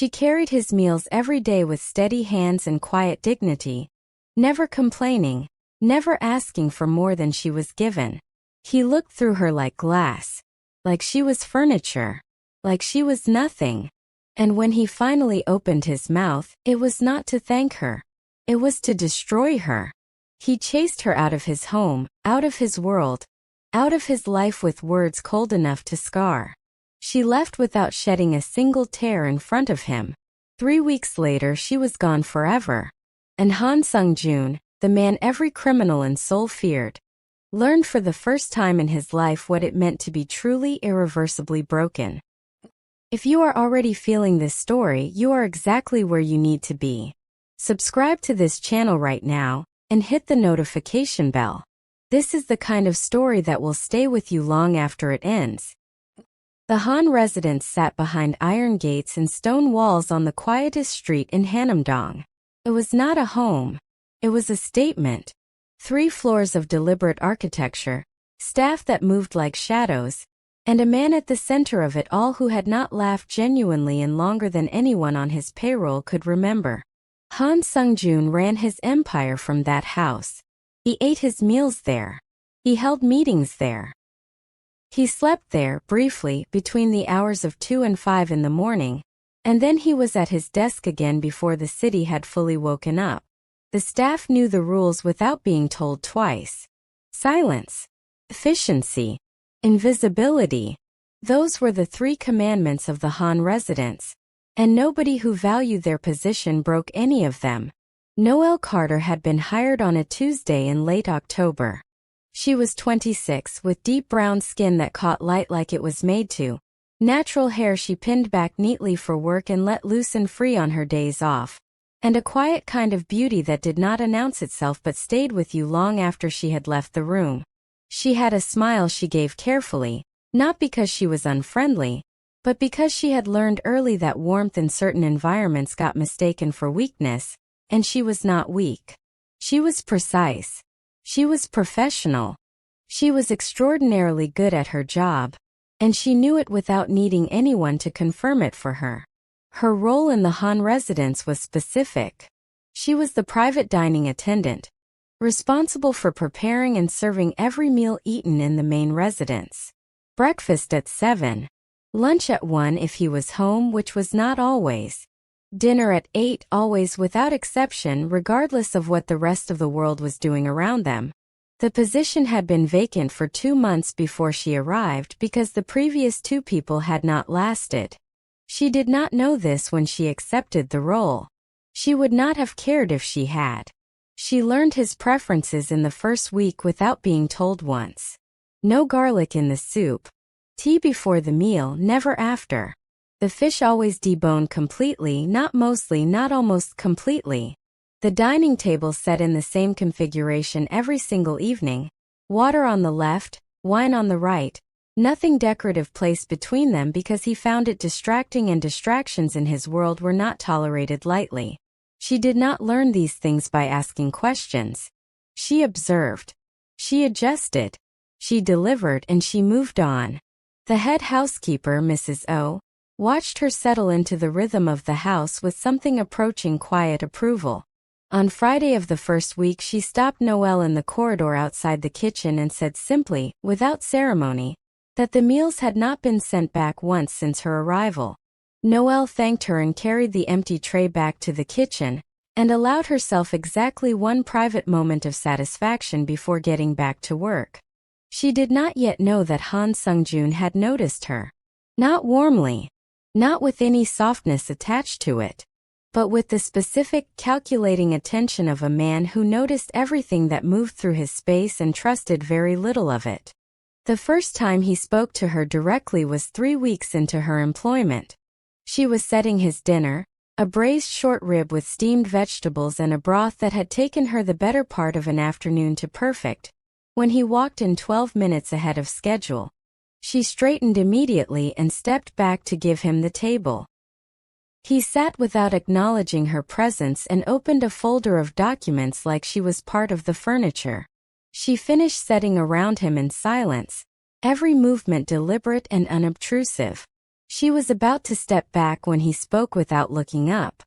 She carried his meals every day with steady hands and quiet dignity, never complaining, never asking for more than she was given. He looked through her like glass, like she was furniture, like she was nothing. And when he finally opened his mouth, it was not to thank her. It was to destroy her. He chased her out of his home, out of his world, out of his life with words cold enough to scar. She left without shedding a single tear in front of him. 3 weeks later she was gone forever. And Han Sung-joon, the man every criminal in Seoul feared, learned for the first time in his life what it meant to be truly irreversibly broken. If you are already feeling this story, you are exactly where you need to be. Subscribe to this channel right now, and hit the notification bell. This is the kind of story that will stay with you long after it ends. The Han residence sat behind iron gates and stone walls on the quietest street in Hanamdong. It was not a home. It was a statement. 3 floors of deliberate architecture, staff that moved like shadows, and a man at the center of it all who had not laughed genuinely in longer than anyone on his payroll could remember. Han Sung-joon ran his empire from that house. He ate his meals there. He held meetings there. He slept there, briefly, between the hours of 2 and 5 in the morning, and then he was at his desk again before the city had fully woken up. The staff knew the rules without being told twice. Silence, efficiency, invisibility. Those were the 3 commandments of the Han residence, and nobody who valued their position broke any of them. Noel Carter had been hired on a Tuesday in late October. She was 26 with deep brown skin that caught light like it was made to. Natural hair she pinned back neatly for work and let loose and free on her days off. And a quiet kind of beauty that did not announce itself but stayed with you long after she had left the room. She had a smile she gave carefully, not because she was unfriendly, but because she had learned early that warmth in certain environments got mistaken for weakness, and she was not weak. She was precise. She was professional. She was extraordinarily good at her job, and she knew it without needing anyone to confirm it for her. Her role in the Han residence was specific. She was the private dining attendant, responsible for preparing and serving every meal eaten in the main residence. Breakfast at 7. Lunch at 1 if he was home, which was not always. Dinner at 8 always without exception, regardless of what the rest of the world was doing around them. The position had been vacant for 2 months before she arrived because the previous 2 people had not lasted. She did not know this when she accepted the role. She would not have cared if she had. She learned his preferences in the first week without being told once. No garlic in the soup. Tea before the meal, never after. The fish always deboned completely, not mostly, not almost completely. The dining table set in the same configuration every single evening. Water on the left, wine on the right. Nothing decorative placed between them because he found it distracting, and distractions in his world were not tolerated lightly. She did not learn these things by asking questions. She observed. She adjusted. She delivered, and she moved on. The head housekeeper, Mrs. O, watched her settle into the rhythm of the house with something approaching quiet approval. On Friday of the first week she stopped Noel in the corridor outside the kitchen and said simply, without ceremony, that the meals had not been sent back once since her arrival. Noel thanked her and carried the empty tray back to the kitchen, and allowed herself exactly 1 private moment of satisfaction before getting back to work. She did not yet know that Han Sung-joon had noticed her. Not warmly. Not with any softness attached to it, but with the specific, calculating attention of a man who noticed everything that moved through his space and trusted very little of it. The first time he spoke to her directly was 3 weeks into her employment. She was setting his dinner, a braised short rib with steamed vegetables and a broth that had taken her the better part of an afternoon to perfect, when he walked in 12 minutes ahead of schedule. She straightened immediately and stepped back to give him the table. He sat without acknowledging her presence and opened a folder of documents like she was part of the furniture. She finished setting around him in silence, every movement deliberate and unobtrusive. She was about to step back when he spoke without looking up.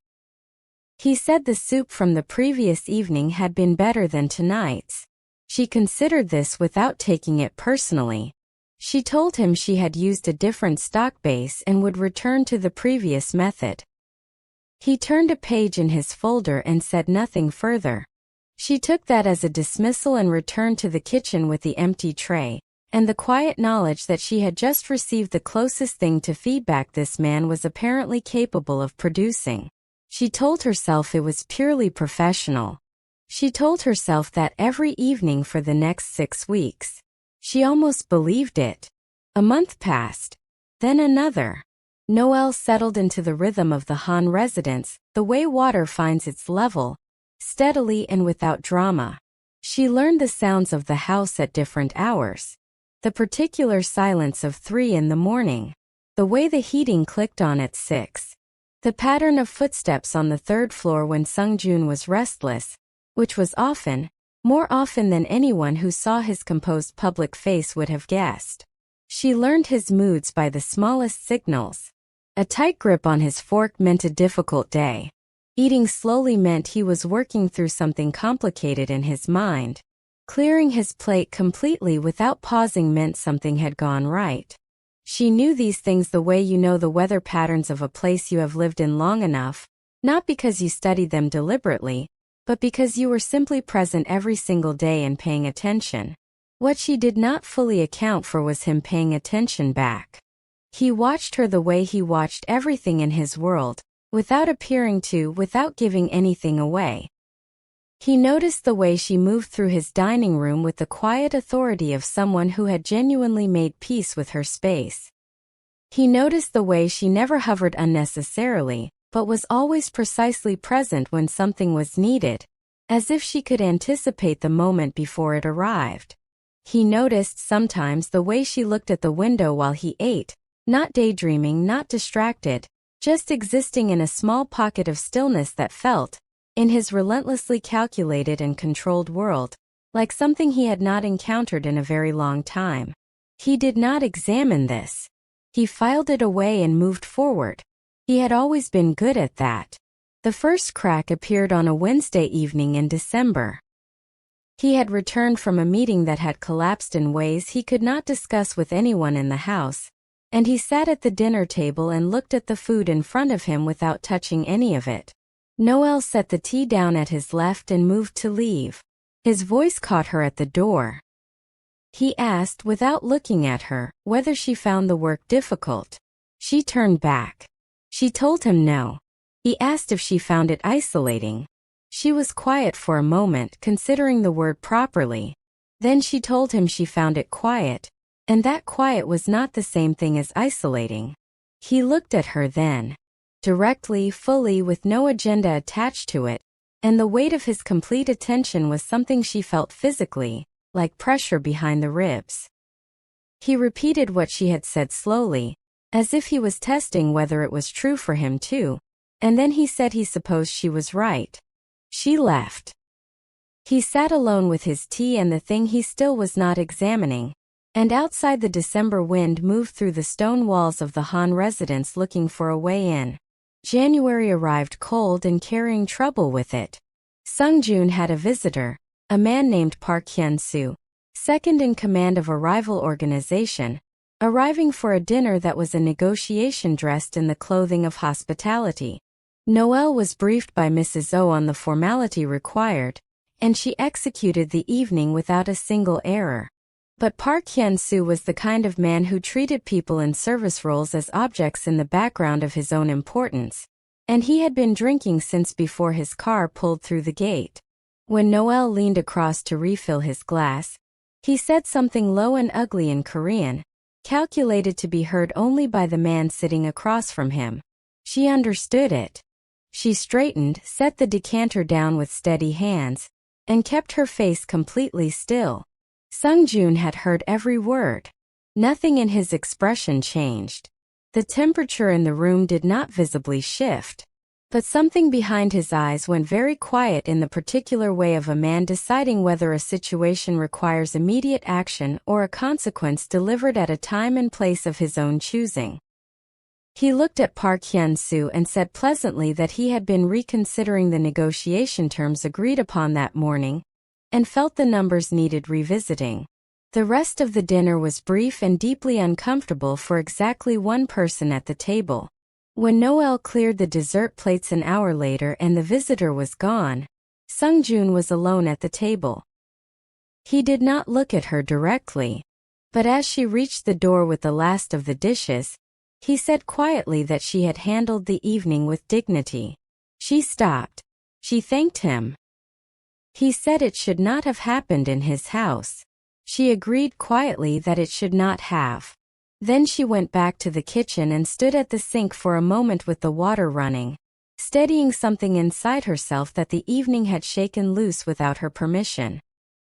He said the soup from the previous evening had been better than tonight's. She considered this without taking it personally. She told him she had used a different stock base and would return to the previous method. He turned a page in his folder and said nothing further. She took that as a dismissal and returned to the kitchen with the empty tray, and the quiet knowledge that she had just received the closest thing to feedback this man was apparently capable of producing. She told herself it was purely professional. She told herself that every evening for the next 6 weeks. She almost believed it. A month passed. Then another. Noel settled into the rhythm of the Han residence, the way water finds its level, steadily and without drama. She learned the sounds of the house at different hours. The particular silence of 3 in the morning. The way the heating clicked on at 6. The pattern of footsteps on the 3rd floor when Sung-Joon was restless, which was often, more often than anyone who saw his composed public face would have guessed. She learned his moods by the smallest signals. A tight grip on his fork meant a difficult day. Eating slowly meant he was working through something complicated in his mind. Clearing his plate completely without pausing meant something had gone right. She knew these things the way you know the weather patterns of a place you have lived in long enough, not because you studied them deliberately, but because you were simply present every single day and paying attention. What she did not fully account for was him paying attention back. He watched her the way he watched everything in his world, without appearing to, without giving anything away. He noticed the way she moved through his dining room with the quiet authority of someone who had genuinely made peace with her space. He noticed the way she never hovered unnecessarily, but was always precisely present when something was needed, as if she could anticipate the moment before it arrived. He noticed sometimes the way she looked at the window while he ate, not daydreaming, not distracted, just existing in a small pocket of stillness that felt, in his relentlessly calculated and controlled world, like something he had not encountered in a very long time. He did not examine this. He filed it away and moved forward. He had always been good at that. The first crack appeared on a Wednesday evening in December. He had returned from a meeting that had collapsed in ways he could not discuss with anyone in the house, and he sat at the dinner table and looked at the food in front of him without touching any of it. Noel set the tea down at his left and moved to leave. His voice caught her at the door. He asked, without looking at her, whether she found the work difficult. She turned back. She told him no. He asked if she found it isolating. She was quiet for a moment, considering the word properly. Then she told him she found it quiet, and that quiet was not the same thing as isolating. He looked at her then. Directly, fully, with no agenda attached to it, and the weight of his complete attention was something she felt physically, like pressure behind the ribs. He repeated what she had said slowly, as if he was testing whether it was true for him too, and then he said he supposed she was right. She left. He sat alone with his tea and the thing he still was not examining, and outside the December wind moved through the stone walls of the Han residence looking for a way in. January arrived cold and carrying trouble with it. Sung-Joon had a visitor, a man named Park Hyun-soo, second in command of a rival organization, arriving for a dinner that was a negotiation dressed in the clothing of hospitality. Noel was briefed by Mrs. O on the formality required, and she executed the evening without a single error. But Park Hyun-soo was the kind of man who treated people in service roles as objects in the background of his own importance, and he had been drinking since before his car pulled through the gate. When Noel leaned across to refill his glass, he said something low and ugly in Korean, calculated to be heard only by the man sitting across from him. She understood it. She straightened, set the decanter down with steady hands, and kept her face completely still. Sung-Joon had heard every word. Nothing in his expression changed. The temperature in the room did not visibly shift. But something behind his eyes went very quiet in the particular way of a man deciding whether a situation requires immediate action or a consequence delivered at a time and place of his own choosing. He looked at Park Hyun-soo and said pleasantly that he had been reconsidering the negotiation terms agreed upon that morning, and felt the numbers needed revisiting. The rest of the dinner was brief and deeply uncomfortable for exactly one person at the table. When Noel cleared the dessert plates an hour later and the visitor was gone, Sung-joon was alone at the table. He did not look at her directly, but as she reached the door with the last of the dishes, he said quietly that she had handled the evening with dignity. She stopped. She thanked him. He said it should not have happened in his house. She agreed quietly that it should not have. Then she went back to the kitchen and stood at the sink for a moment with the water running, steadying something inside herself that the evening had shaken loose without her permission.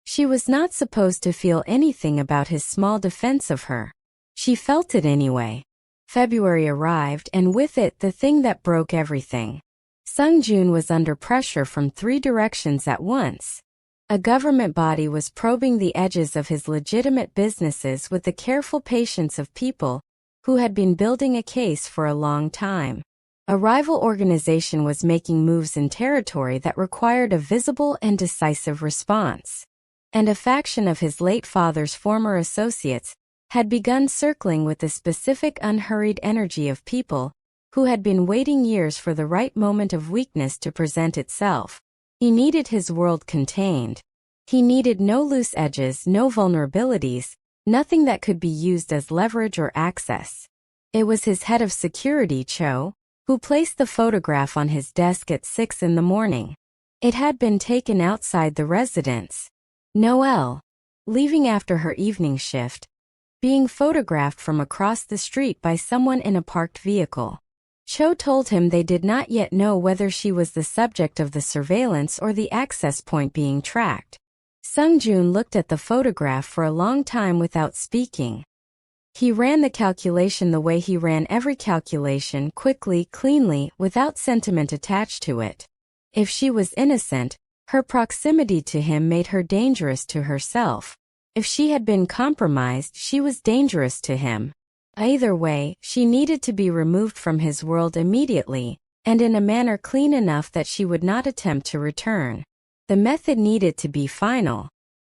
She was not supposed to feel anything about his small defense of her. She felt it anyway. February arrived and with it the thing that broke everything. Sung-joon was under pressure from 3 directions at once. A government body was probing the edges of his legitimate businesses with the careful patience of people who had been building a case for a long time. A rival organization was making moves in territory that required a visible and decisive response. And a faction of his late father's former associates had begun circling with the specific unhurried energy of people who had been waiting years for the right moment of weakness to present itself. He needed his world contained. He needed no loose edges, no vulnerabilities, nothing that could be used as leverage or access. It was his head of security, Cho, who placed the photograph on his desk at 6 in the morning. It had been taken outside the residence. Noel, leaving after her evening shift, being photographed from across the street by someone in a parked vehicle. Cho told him they did not yet know whether she was the subject of the surveillance or the access point being tracked. Sung-joon looked at the photograph for a long time without speaking. He ran the calculation the way he ran every calculation, quickly, cleanly, without sentiment attached to it. If she was innocent, her proximity to him made her dangerous to herself. If she had been compromised, she was dangerous to him. Either way, she needed to be removed from his world immediately, and in a manner clean enough that she would not attempt to return. The method needed to be final.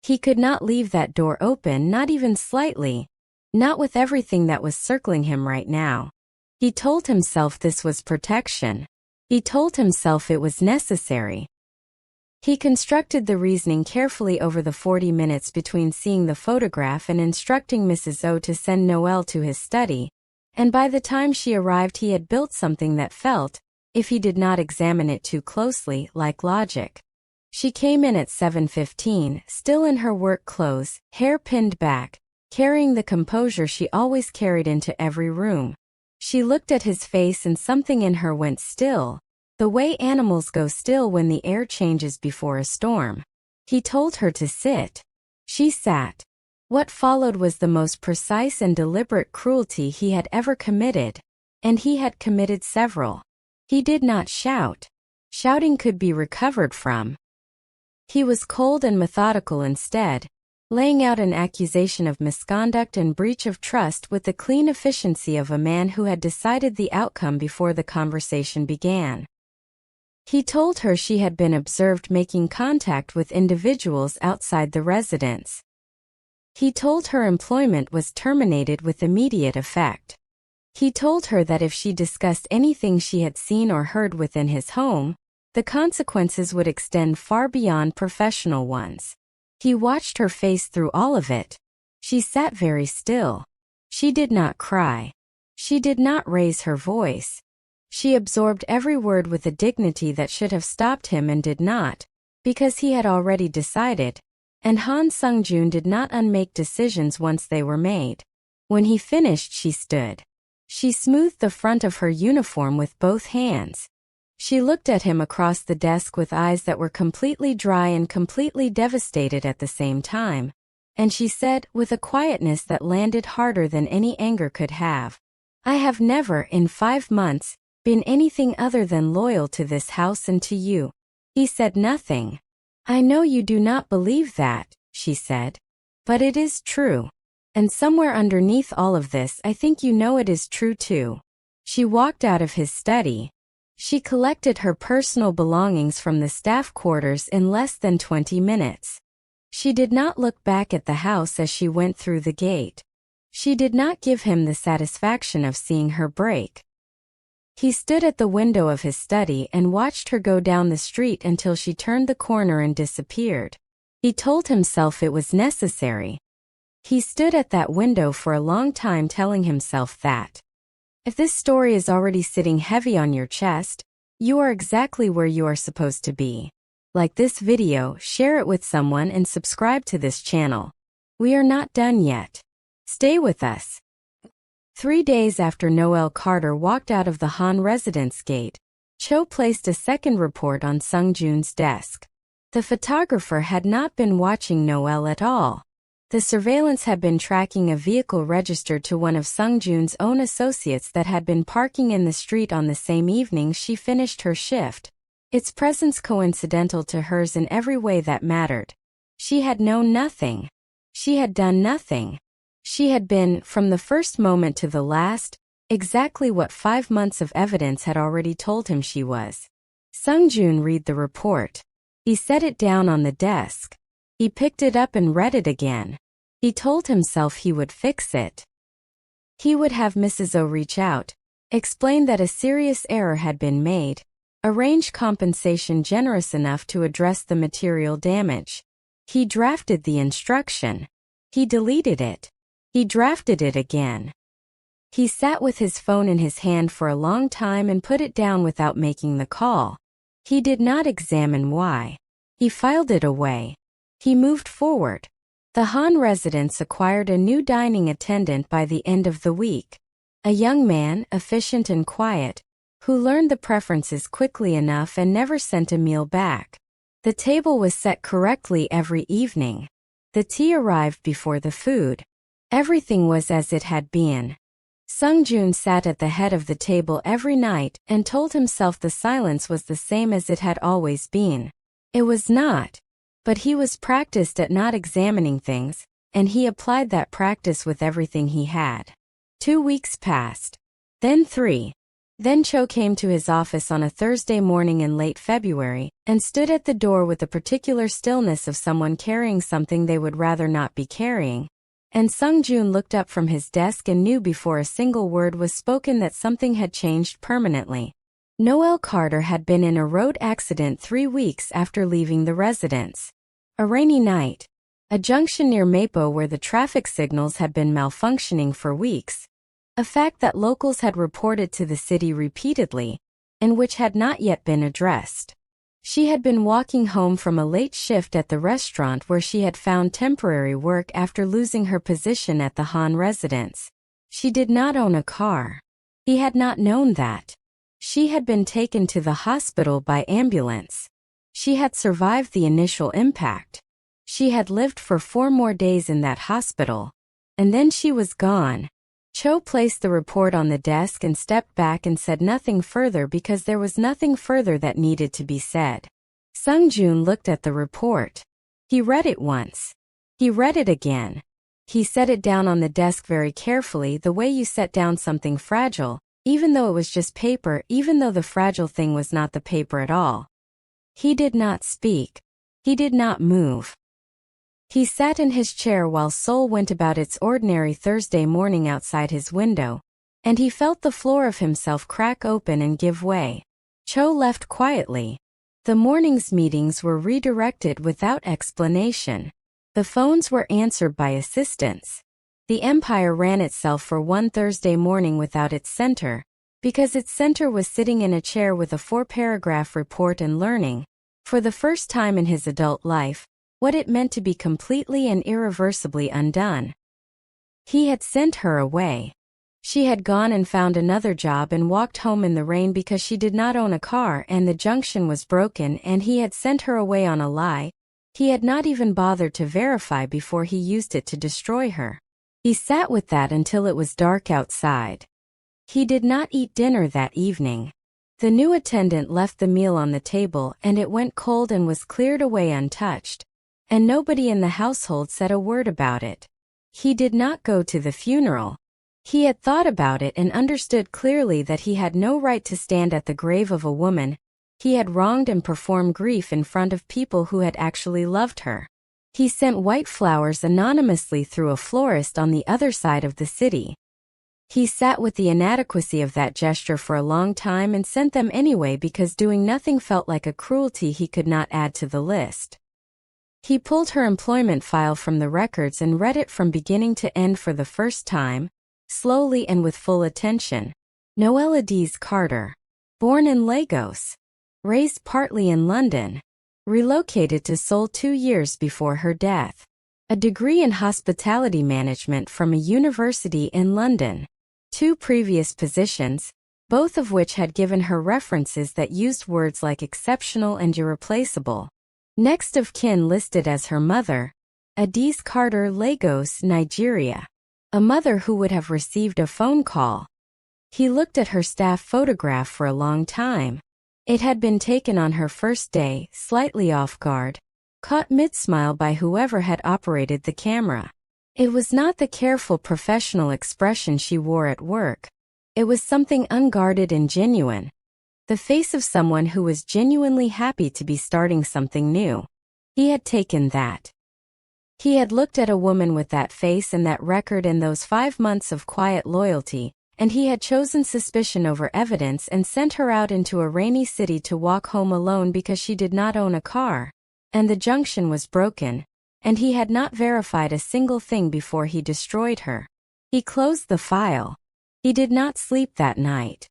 He could not leave that door open, not even slightly, not with everything that was circling him right now. He told himself this was protection. He told himself it was necessary. He constructed the reasoning carefully over the 40 minutes between seeing the photograph and instructing Mrs. O to send Noel to his study, and by the time she arrived he had built something that felt, if he did not examine it too closely, like logic. She came in at 7:15, still in her work clothes, hair pinned back, carrying the composure she always carried into every room. She looked at his face and something in her went still. The way animals go still when the air changes before a storm. He told her to sit. She sat. What followed was the most precise and deliberate cruelty he had ever committed, and he had committed several. He did not shout. Shouting could be recovered from. He was cold and methodical instead, laying out an accusation of misconduct and breach of trust with the clean efficiency of a man who had decided the outcome before the conversation began. He told her she had been observed making contact with individuals outside the residence. He told her employment was terminated with immediate effect. He told her that if she discussed anything she had seen or heard within his home, the consequences would extend far beyond professional ones. He watched her face through all of it. She sat very still. She did not cry. She did not raise her voice. She absorbed every word with a dignity that should have stopped him and did not, because he had already decided, and Han Sung-joon did not unmake decisions once they were made. When he finished, she stood. She smoothed the front of her uniform with both hands. She looked at him across the desk with eyes that were completely dry and completely devastated at the same time, and she said, with a quietness that landed harder than any anger could have, "I have never, in 5 months, been anything other than loyal to this house and to you." He said nothing. "I know you do not believe that," she said. "But it is true. And somewhere underneath all of this I think you know it is true too." She walked out of his study. She collected her personal belongings from the staff quarters in less than 20 minutes. She did not look back at the house as she went through the gate. She did not give him the satisfaction of seeing her break. He stood at the window of his study and watched her go down the street until she turned the corner and disappeared. He told himself it was necessary. He stood at that window for a long time telling himself that. If this story is already sitting heavy on your chest, you are exactly where you are supposed to be. Like this video, share it with someone and subscribe to this channel. We are not done yet. Stay with us. 3 days after Noel Carter walked out of the Han residence gate, Cho placed a second report on Sung-jun's desk. The photographer had not been watching Noel at all. The surveillance had been tracking a vehicle registered to one of Sung-jun's own associates that had been parking in the street on the same evening she finished her shift. Its presence coincidental to hers in every way that mattered. She had known nothing. She had done nothing. She had been, from the first moment to the last, exactly what 5 months of evidence had already told him she was. Sung-jun read the report. He set it down on the desk. He picked it up and read it again. He told himself he would fix it. He would have Mrs. O reach out, explain that a serious error had been made, arrange compensation generous enough to address the material damage. He drafted the instruction. He deleted it. He drafted it again. He sat with his phone in his hand for a long time and put it down without making the call. He did not examine why. He filed it away. He moved forward. The Han residence acquired a new dining attendant by the end of the week. A young man, efficient and quiet, who learned the preferences quickly enough and never sent a meal back. The table was set correctly every evening. The tea arrived before the food. Everything was as it had been. Sung-jun sat at the head of the table every night and told himself the silence was the same as it had always been. It was not. But he was practiced at not examining things, and he applied that practice with everything he had. 2 weeks passed. Then 3. Then Cho came to his office on a Thursday morning in late February, and stood at the door with the particular stillness of someone carrying something they would rather not be carrying. And Sung-jun looked up from his desk and knew before a single word was spoken that something had changed permanently. Noel Carter had been in a road accident 3 weeks after leaving the residence. A rainy night. A junction near Mapo where the traffic signals had been malfunctioning for weeks. A fact that locals had reported to the city repeatedly, and which had not yet been addressed. She had been walking home from a late shift at the restaurant where she had found temporary work after losing her position at the Han residence. She did not own a car. He had not known that. She had been taken to the hospital by ambulance. She had survived the initial impact. She had lived for 4 more days in that hospital. And then she was gone. Cho placed the report on the desk and stepped back and said nothing further because there was nothing further that needed to be said. Sung-jun looked at the report. He read it once. He read it again. He set it down on the desk very carefully, the way you set down something fragile, even though it was just paper, even though the fragile thing was not the paper at all. He did not speak. He did not move. He sat in his chair while Seoul went about its ordinary Thursday morning outside his window, and he felt the floor of himself crack open and give way. Cho left quietly. The morning's meetings were redirected without explanation. The phones were answered by assistants. The empire ran itself for one Thursday morning without its center, because its center was sitting in a chair with a 4-paragraph report and learning, for the first time in his adult life, what it meant to be completely and irreversibly undone. He had sent her away. She had gone and found another job and walked home in the rain because she did not own a car and the junction was broken, and he had sent her away on a lie. He had not even bothered to verify before he used it to destroy her. He sat with that until it was dark outside. He did not eat dinner that evening. The new attendant left the meal on the table and it went cold and was cleared away untouched. And nobody in the household said a word about it. He did not go to the funeral. He had thought about it and understood clearly that he had no right to stand at the grave of a woman. He had wronged and performed grief in front of people who had actually loved her. He sent white flowers anonymously through a florist on the other side of the city. He sat with the inadequacy of that gesture for a long time and sent them anyway because doing nothing felt like a cruelty he could not add to the list. He pulled her employment file from the records and read it from beginning to end for the first time, slowly and with full attention. Noel Carter. Born in Lagos. Raised partly in London. Relocated to Seoul 2 years before her death. A degree in hospitality management from a university in London. 2 previous positions, both of which had given her references that used words like exceptional and irreplaceable. Next of kin listed as her mother, Adise Carter, Lagos, Nigeria. A mother who would have received a phone call. He looked at her staff photograph for a long time. It had been taken on her first day, slightly off guard, caught mid-smile by whoever had operated the camera. It was not the careful professional expression she wore at work. It was something unguarded and genuine. The face of someone who was genuinely happy to be starting something new. He had taken that. He had looked at a woman with that face and that record and those 5 months of quiet loyalty, and he had chosen suspicion over evidence and sent her out into a rainy city to walk home alone because she did not own a car, and the junction was broken, and he had not verified a single thing before he destroyed her. He closed the file. He did not sleep that night.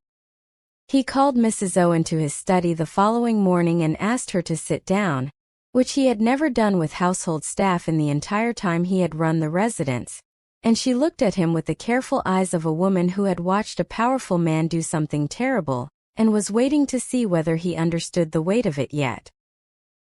He called Mrs. O into his study the following morning and asked her to sit down, which he had never done with household staff in the entire time he had run the residence, and she looked at him with the careful eyes of a woman who had watched a powerful man do something terrible, and was waiting to see whether he understood the weight of it yet.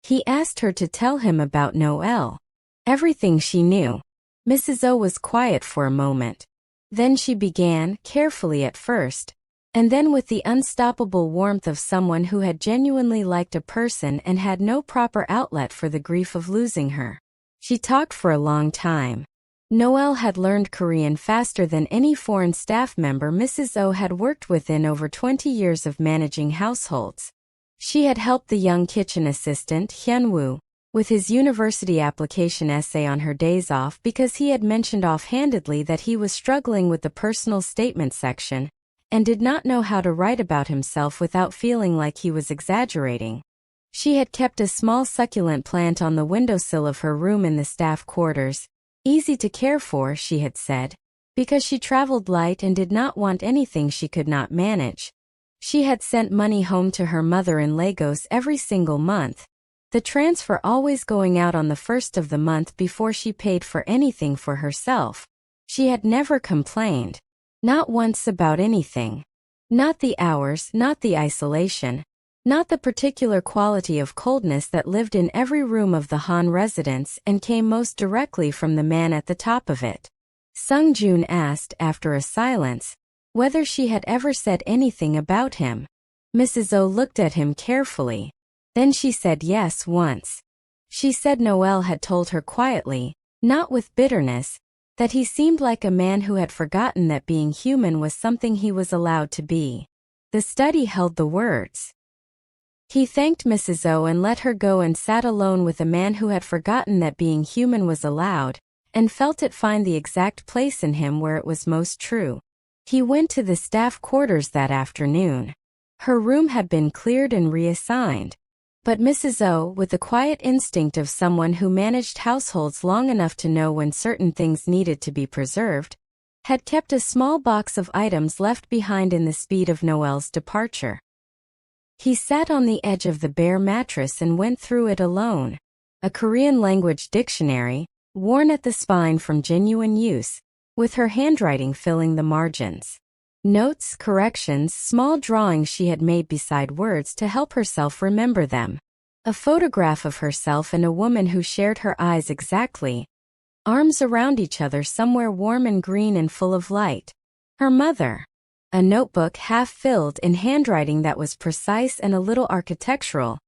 He asked her to tell him about Noel. Everything she knew. Mrs. O was quiet for a moment. Then she began, carefully at first, and then with the unstoppable warmth of someone who had genuinely liked a person and had no proper outlet for the grief of losing her. She talked for a long time. Noel had learned Korean faster than any foreign staff member Mrs. O had worked with in over 20 years of managing households. She had helped the young kitchen assistant, Hyun-woo, with his university application essay on her days off because he had mentioned offhandedly that he was struggling with the personal statement section and did not know how to write about himself without feeling like he was exaggerating. She had kept a small succulent plant on the windowsill of her room in the staff quarters, easy to care for, she had said, because she traveled light and did not want anything she could not manage. She had sent money home to her mother in Lagos every single month, the transfer always going out on the first of the month before she paid for anything for herself. She had never complained. Not once about anything. Not the hours, not the isolation, not the particular quality of coldness that lived in every room of the Han residence and came most directly from the man at the top of it. Sung-joon asked, after a silence, whether she had ever said anything about him. Mrs. O looked at him carefully. Then she said yes once. She said Noel had told her quietly, not with bitterness, that he seemed like a man who had forgotten that being human was something he was allowed to be. The study held the words. He thanked Mrs. O and let her go and sat alone with a man who had forgotten that being human was allowed, and felt it find the exact place in him where it was most true. He went to the staff quarters that afternoon. Her room had been cleared and reassigned. But Mrs. O, with the quiet instinct of someone who managed households long enough to know when certain things needed to be preserved, had kept a small box of items left behind in the speed of Noel's departure. He sat on the edge of the bare mattress and went through it alone. A Korean language dictionary, worn at the spine from genuine use, with her handwriting filling the margins. Notes, corrections, small drawings she had made beside words to help herself remember them. A photograph of herself and a woman who shared her eyes exactly. Arms around each other somewhere warm and green and full of light. Her mother. A notebook half filled in handwriting that was precise and a little architectural.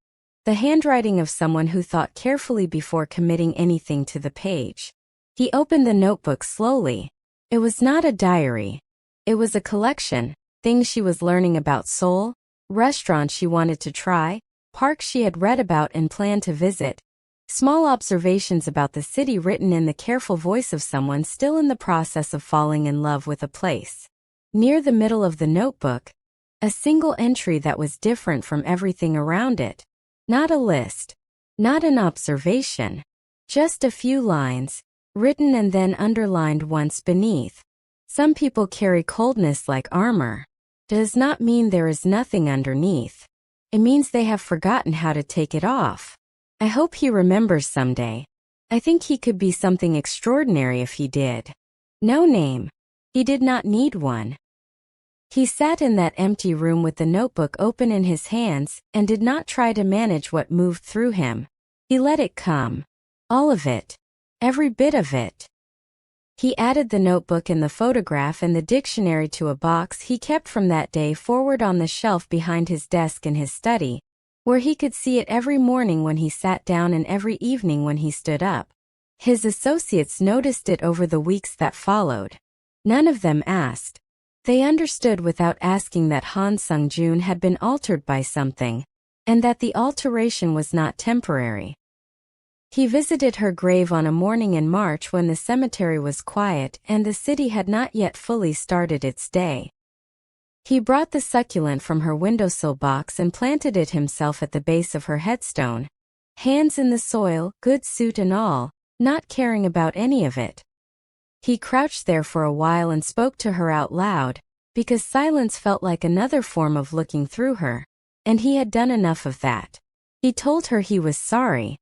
The handwriting of someone who thought carefully before committing anything to the page. He opened the notebook slowly. It was not a diary. It was a collection, things she was learning about Seoul, restaurants she wanted to try, parks she had read about and planned to visit, small observations about the city written in the careful voice of someone still in the process of falling in love with a place. Near the middle of the notebook, a single entry that was different from everything around it. Not a list. Not an observation. Just a few lines, written and then underlined once beneath. Some people carry coldness like armor. Does not mean there is nothing underneath. It means they have forgotten how to take it off. I hope he remembers someday. I think he could be something extraordinary if he did. No name. He did not need one. He sat in that empty room with the notebook open in his hands and did not try to manage what moved through him. He let it come. All of it. Every bit of it. He added the notebook and the photograph and the dictionary to a box he kept from that day forward on the shelf behind his desk in his study, where he could see it every morning when he sat down and every evening when he stood up. His associates noticed it over the weeks that followed. None of them asked. They understood without asking that Han Sung-joon had been altered by something, and that the alteration was not temporary. He visited her grave on a morning in March when the cemetery was quiet and the city had not yet fully started its day. He brought the succulent from her windowsill box and planted it himself at the base of her headstone, hands in the soil, good suit and all, not caring about any of it. He crouched there for a while and spoke to her out loud, because silence felt like another form of looking through her, and he had done enough of that. He told her he was sorry.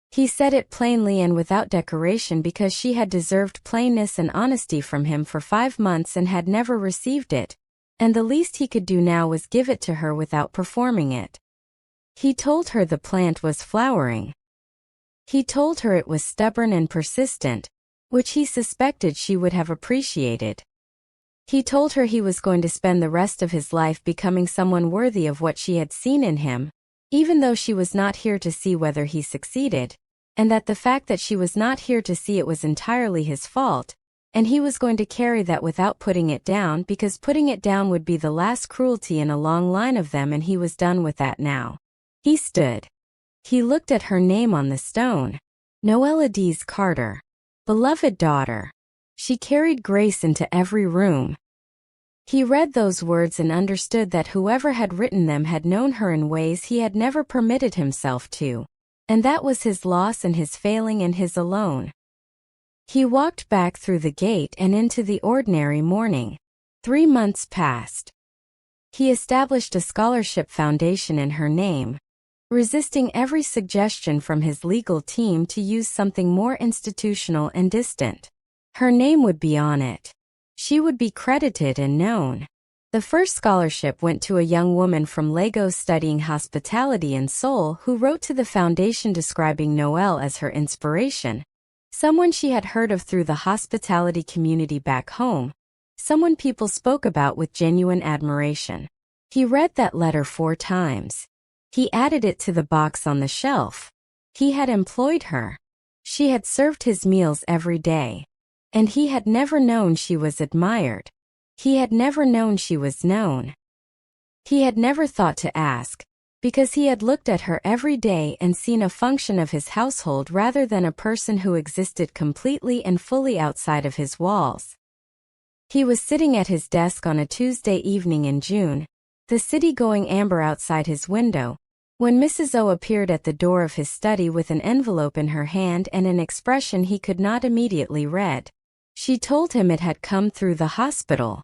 He said it plainly and without decoration because she had deserved plainness and honesty from him for 5 months and had never received it, and the least he could do now was give it to her without performing it. He told her the plant was flowering. He told her it was stubborn and persistent, which he suspected she would have appreciated. He told her he was going to spend the rest of his life becoming someone worthy of what she had seen in him, even though she was not here to see whether he succeeded, and that the fact that she was not here to see it was entirely his fault, and he was going to carry that without putting it down because putting it down would be the last cruelty in a long line of them, and he was done with that now. He stood. He looked at her name on the stone. Noel Carter. Beloved daughter. She carried grace into every room. He read those words and understood that whoever had written them had known her in ways he had never permitted himself to, and that was his loss and his failing and his alone. He walked back through the gate and into the ordinary morning. 3 months passed. He established a scholarship foundation in her name, resisting every suggestion from his legal team to use something more institutional and distant. Her name would be on it. She would be credited and known. The first scholarship went to a young woman from Lagos studying hospitality in Seoul who wrote to the foundation describing Noel as her inspiration, someone she had heard of through the hospitality community back home, someone people spoke about with genuine admiration. He read that letter 4 times. He added it to the box on the shelf. He had employed her. She had served his meals every day. And he had never known she was admired. He had never known she was known. He had never thought to ask, because he had looked at her every day and seen a function of his household rather than a person who existed completely and fully outside of his walls. He was sitting at his desk on a Tuesday evening in June, the city going amber outside his window, when Mrs. O appeared at the door of his study with an envelope in her hand and an expression he could not immediately read. She told him it had come through the hospital.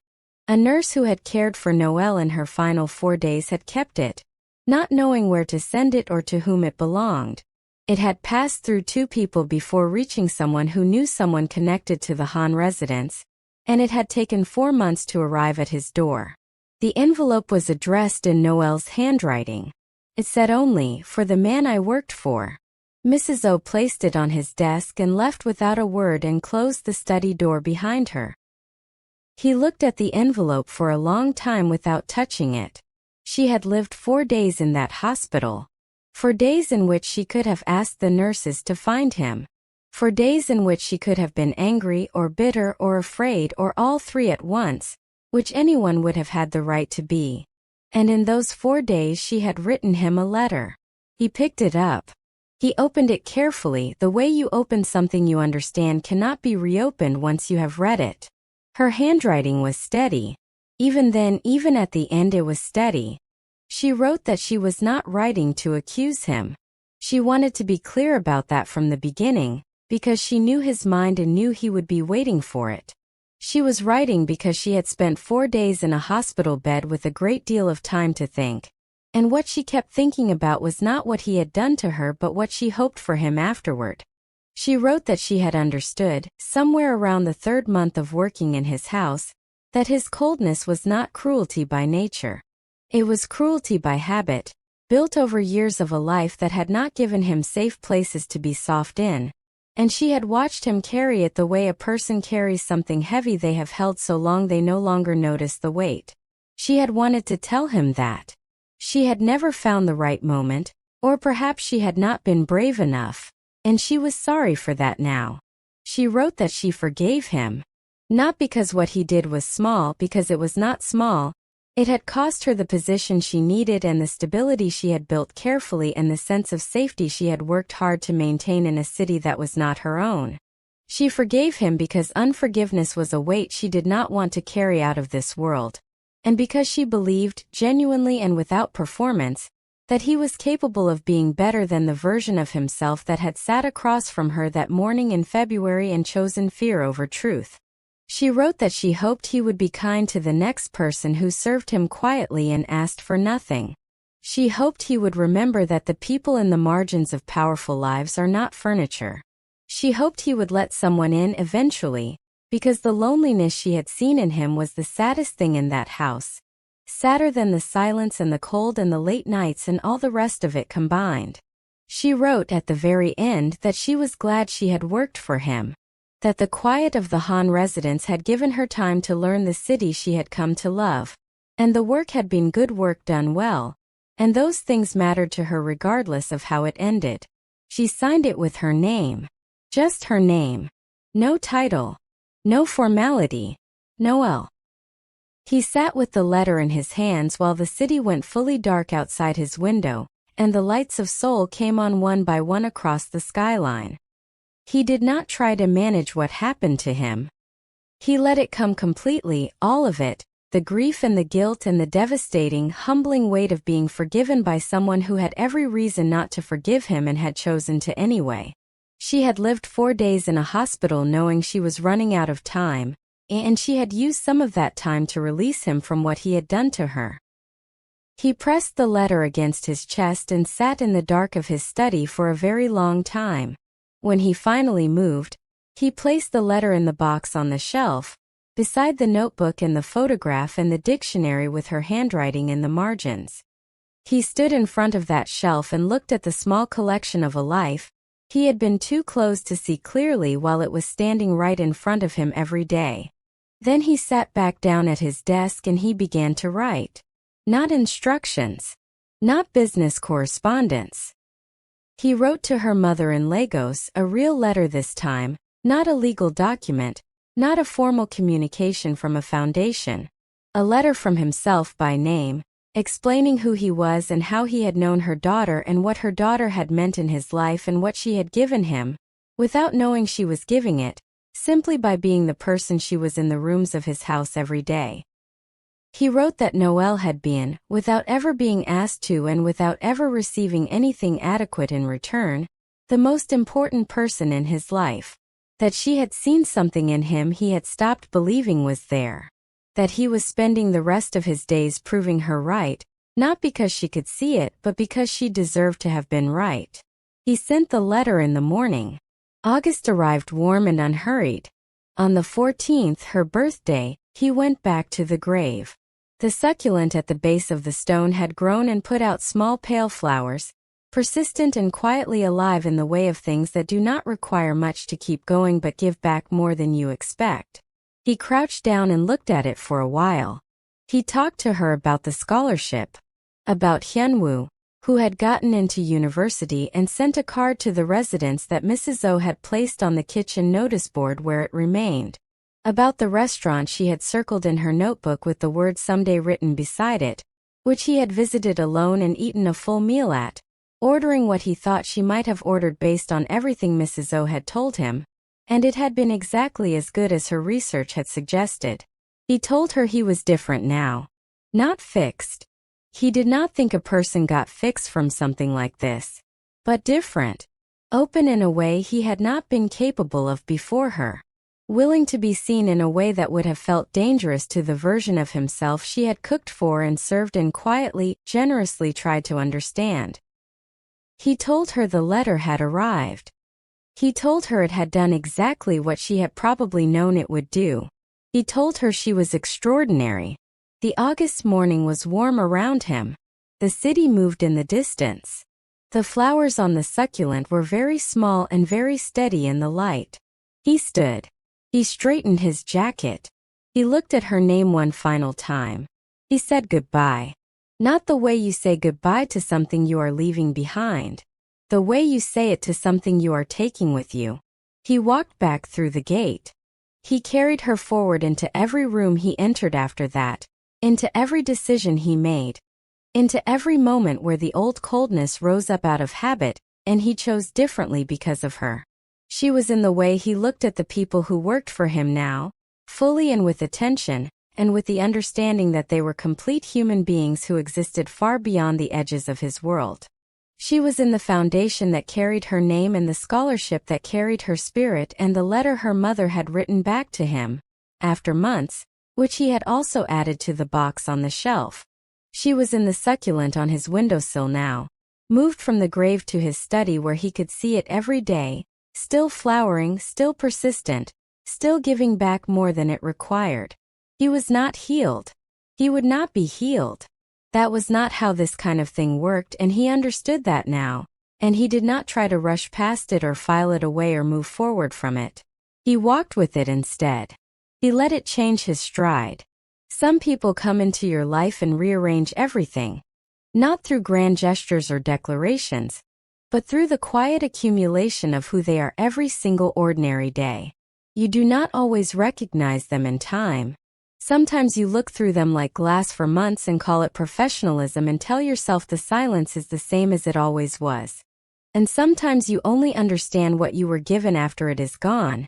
A nurse who had cared for Noel in her final 4 days had kept it, not knowing where to send it or to whom it belonged. It had passed through 2 people before reaching someone who knew someone connected to the Han residence, and it had taken 4 months to arrive at his door. The envelope was addressed in Noel's handwriting. It said only, "For the man I worked for." Mrs. O placed it on his desk and left without a word and closed the study door behind her. He looked at the envelope for a long time without touching it. She had lived 4 days in that hospital. For days in which she could have asked the nurses to find him. For days in which she could have been angry or bitter or afraid or all 3 at once, which anyone would have had the right to be. And in those 4 days she had written him a letter. He picked it up. He opened it carefully. The way you open something you understand cannot be reopened once you have read it. Her handwriting was steady. Even then, even at the end, it was steady. She wrote that she was not writing to accuse him. She wanted to be clear about that from the beginning, because she knew his mind and knew he would be waiting for it. She was writing because she had spent 4 days in a hospital bed with a great deal of time to think. And what she kept thinking about was not what he had done to her but what she hoped for him afterward. She wrote that she had understood, somewhere around the 3rd month of working in his house, that his coldness was not cruelty by nature. It was cruelty by habit, built over years of a life that had not given him safe places to be soft in. And she had watched him carry it the way a person carries something heavy they have held so long they no longer notice the weight. She had wanted to tell him that. She had never found the right moment, or perhaps she had not been brave enough, and she was sorry for that now. She wrote that she forgave him. Not because what he did was small, because it was not small. It had cost her the position she needed and the stability she had built carefully and the sense of safety she had worked hard to maintain in a city that was not her own. She forgave him because unforgiveness was a weight she did not want to carry out of this world. And because she believed, genuinely and without performance, that he was capable of being better than the version of himself that had sat across from her that morning in February and chosen fear over truth. She wrote that she hoped he would be kind to the next person who served him quietly and asked for nothing. She hoped he would remember that the people in the margins of powerful lives are not furniture. She hoped he would let someone in eventually, because the loneliness she had seen in him was the saddest thing in that house. Sadder than the silence and the cold and the late nights and all the rest of it combined. She wrote at the very end that she was glad she had worked for him. That the quiet of the Han residence had given her time to learn the city she had come to love. And the work had been good work done well. And those things mattered to her regardless of how it ended. She signed it with her name. Just her name. No title. No formality. Noel. He sat with the letter in his hands while the city went fully dark outside his window, and the lights of Seoul came on one by one across the skyline. He did not try to manage what happened to him. He let it come completely, all of it, the grief and the guilt and the devastating, humbling weight of being forgiven by someone who had every reason not to forgive him and had chosen to anyway. She had lived 4 days in a hospital knowing she was running out of time, and she had used some of that time to release him from what he had done to her. He pressed the letter against his chest and sat in the dark of his study for a very long time. When he finally moved, he placed the letter in the box on the shelf, beside the notebook and the photograph and the dictionary with her handwriting in the margins. He stood in front of that shelf and looked at the small collection of a life he had been too close to see clearly while it was standing right in front of him every day. Then he sat back down at his desk and he began to write. Not instructions. Not business correspondence. He wrote to her mother in Lagos, a real letter this time, not a legal document, not a formal communication from a foundation. A letter from himself by name, explaining who he was and how he had known her daughter and what her daughter had meant in his life and what she had given him, without knowing she was giving it, simply by being the person she was in the rooms of his house every day. He wrote that Noel had been, without ever being asked to and without ever receiving anything adequate in return, the most important person in his life. That she had seen something in him he had stopped believing was there. That he was spending the rest of his days proving her right, not because she could see it but because she deserved to have been right. He sent the letter in the morning. August arrived warm and unhurried. On the 14th, her birthday, he went back to the grave. The succulent at the base of the stone had grown and put out small pale flowers, persistent and quietly alive in the way of things that do not require much to keep going but give back more than you expect. He crouched down and looked at it for a while. He talked to her about the scholarship, about Hyunwoo, who had gotten into university and sent a card to the residence that Mrs. O had placed on the kitchen notice board where it remained. About the restaurant she had circled in her notebook with the word someday written beside it, which he had visited alone and eaten a full meal at, ordering what he thought she might have ordered based on everything Mrs. O had told him, and it had been exactly as good as her research had suggested. He told her he was different now. Not fixed. He did not think a person got fixed from something like this. But different. Open in a way he had not been capable of before her. Willing to be seen in a way that would have felt dangerous to the version of himself she had cooked for and served and quietly, generously tried to understand. He told her the letter had arrived. He told her it had done exactly what she had probably known it would do. He told her she was extraordinary. The August morning was warm around him. The city moved in the distance. The flowers on the succulent were very small and very steady in the light. He stood. He straightened his jacket. He looked at her name one final time. He said goodbye. Not the way you say goodbye to something you are leaving behind. The way you say it to something you are taking with you. He walked back through the gate. He carried her forward into every room he entered after that, into every decision he made, into every moment where the old coldness rose up out of habit, and he chose differently because of her. She was in the way he looked at the people who worked for him now, fully and with attention, and with the understanding that they were complete human beings who existed far beyond the edges of his world. She was in the foundation that carried her name and the scholarship that carried her spirit and the letter her mother had written back to him, after months, which he had also added to the box on the shelf. She was in the succulent on his windowsill now, moved from the grave to his study where he could see it every day, still flowering, still persistent, still giving back more than it required. He was not healed. He would not be healed. That was not how this kind of thing worked, and he understood that now, and he did not try to rush past it or file it away or move forward from it. He walked with it instead. He let it change his stride. Some people come into your life and rearrange everything. Not through grand gestures or declarations, but through the quiet accumulation of who they are every single ordinary day. You do not always recognize them in time. Sometimes you look through them like glass for months and call it professionalism and tell yourself the silence is the same as it always was. And sometimes you only understand what you were given after it is gone.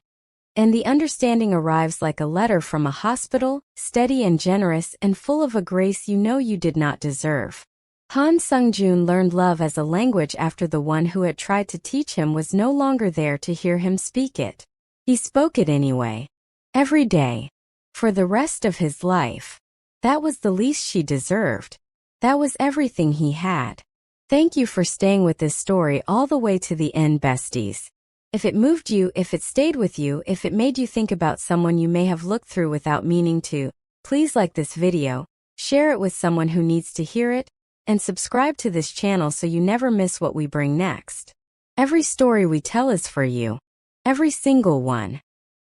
And the understanding arrives like a letter from a hospital, steady and generous and full of a grace you know you did not deserve. Han Sung-joon learned love as a language after the one who had tried to teach him was no longer there to hear him speak it. He spoke it anyway. Every day. For the rest of his life. That was the least she deserved. That was everything he had. Thank you for staying with this story all the way to the end, besties. If it moved you, if it stayed with you, if it made you think about someone you may have looked through without meaning to, please like this video, share it with someone who needs to hear it, and subscribe to this channel so you never miss what we bring next. Every story we tell is for you. Every single one.